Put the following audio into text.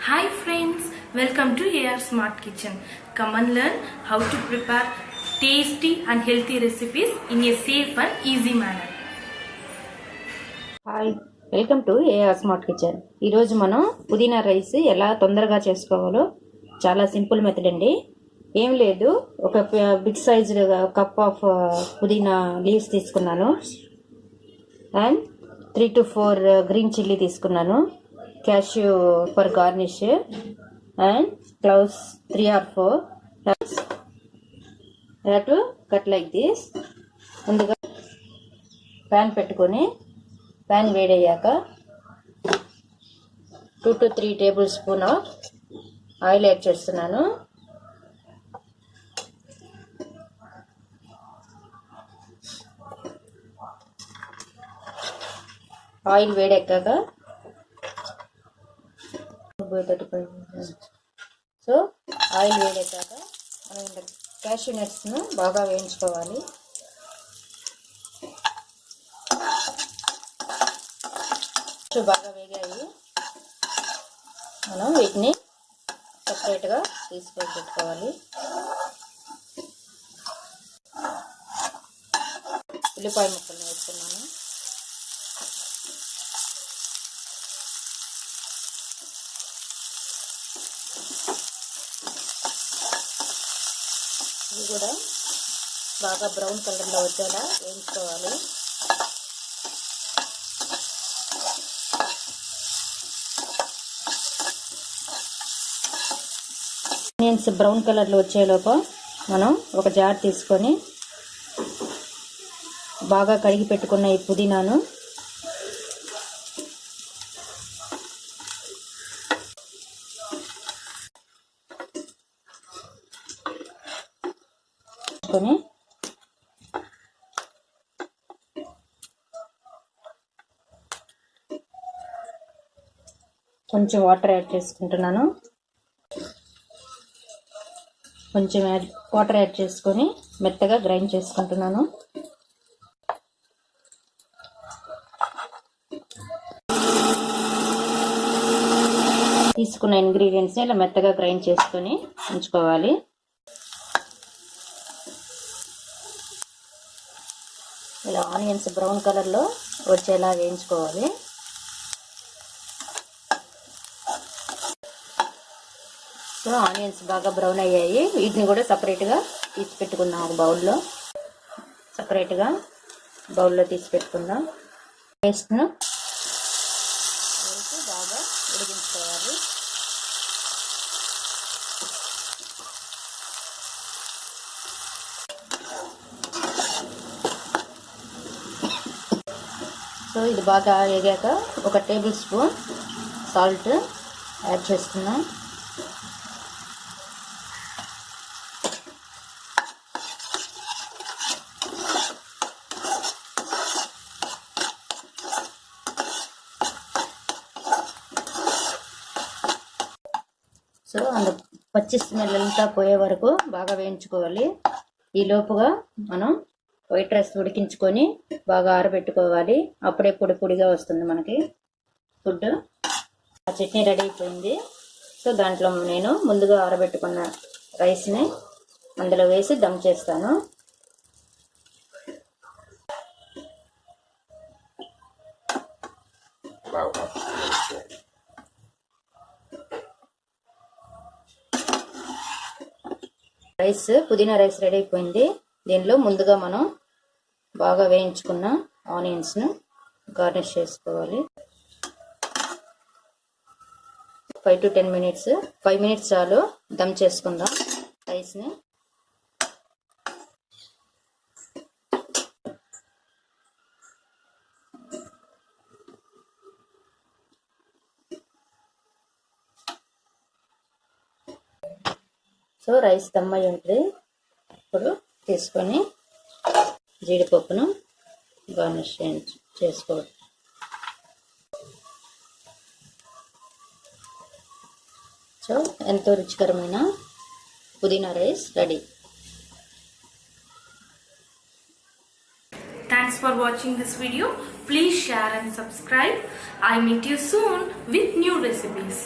Hi friends, welcome to AR Smart Kitchen. Come and learn how to prepare tasty and healthy recipes in a safe and easy manner. Hi welcome to AR smart kitchen. ఈరోజు మనం పుదీనా rice ఎలా తొందరగా చేసుకోవాలో చాలా simple method అండి. ఏం లేదు, ఒక బిగ్ సైజ్ కప్ ఆఫ్ పుదీనా లీవ్స్ తీసుకున్నాను అండ్ 3 to 4 గ్రీన్ చిల్లీ తీసుకున్నాను, cashew for garnish and cloves 3 or 4. Have to cut like this. ముందుగా ప్యాన్ పెట్టుకొని ప్యాన్ వేడయ్యాక 2 to 3 table spoon of oil add చేస్తున్నాను. ఆయిల్ వేడెక్కాక ఆయిల్ వేడెక్కాక మనం క్యాష్యూ నట్స్ను బాగా వేయించుకోవాలి. బాగా వేగాయి, మనం వీటిని సపరేట్గా తీసుకొని పెట్టుకోవాలి. ఉల్లిపాయ ముక్కలు వేస్తున్నాను. ఇవి కూడా బాగా బ్రౌన్ కలర్లో వచ్చేలా వేయించుకోవాలి. ఆనియన్స్ బ్రౌన్ కలర్లో వచ్చేలోపు మనం ఒక జార్ తీసుకొని బాగా కడిగి పెట్టుకున్న ఈ పుదీనాను కొంచెం వాటర్ యాడ్ చేసుకుంటున్నాను. కొంచెం వాటర్ యాడ్ చేసుకొని మెత్తగా గ్రైండ్ చేసుకుంటున్నాను. తీసుకున్న ఇంగ్రీడియంట్స్ని ఇలా మెత్తగా గ్రైండ్ చేసుకొని ఉంచుకోవాలి. ఇలా ఆనియన్స్ బ్రౌన్ కలర్లో వచ్చేలా వేయించుకోవాలి. సో ఆనియన్స్ బాగా బ్రౌన్ అయ్యాయి, వీటిని కూడా సపరేట్గా తీసి పెట్టుకుందాం. ఒక బౌల్లో తీసి పెట్టుకుందాం. పేస్ట్ను వేసి బాగా ఉడికించుకోవాలి. సో ఇది బాగా వేగాక ఒక టేబుల్ స్పూన్ సాల్ట్ యాడ్ చేస్తున్నాం. సో పచ్చి స్మెల్ అంతా పోయే వరకు బాగా వేయించుకోవాలి. ఈ లోపుగా మనం వైట్ రైస్ ఉడికించుకొని బాగా ఆరబెట్టుకోవాలి. అప్పుడే పొడి పొడిగా వస్తుంది మనకి ఫుడ్. ఆ చట్నీ రెడీ అయిపోయింది. సో దాంట్లో నేను ముందుగా ఆరబెట్టుకున్న రైస్ని అందులో వేసి దమ్ చేస్తాను. పుదీనా రైస్ రెడీ అయిపోయింది. దీనిలో ముందుగా మనం బాగా వేయించుకున్న ఆనియన్స్ను గార్నిష్ చేసుకోవాలి. 5 to 10 minutes, 5 minutes చాలు దమ్ చేసుకుందాం రైస్ని. సో రైస్ దమ్ అయి ఉంటుంది. ఇప్పుడు తీసుకొని జీడిపప్పును గార్నిష్ చేసుకోవాలి. సో ఎంతో రుచికరమైన పుదీనా rice ready. Thanks for watching this video. Please share and subscribe. I'll meet you soon with new recipes.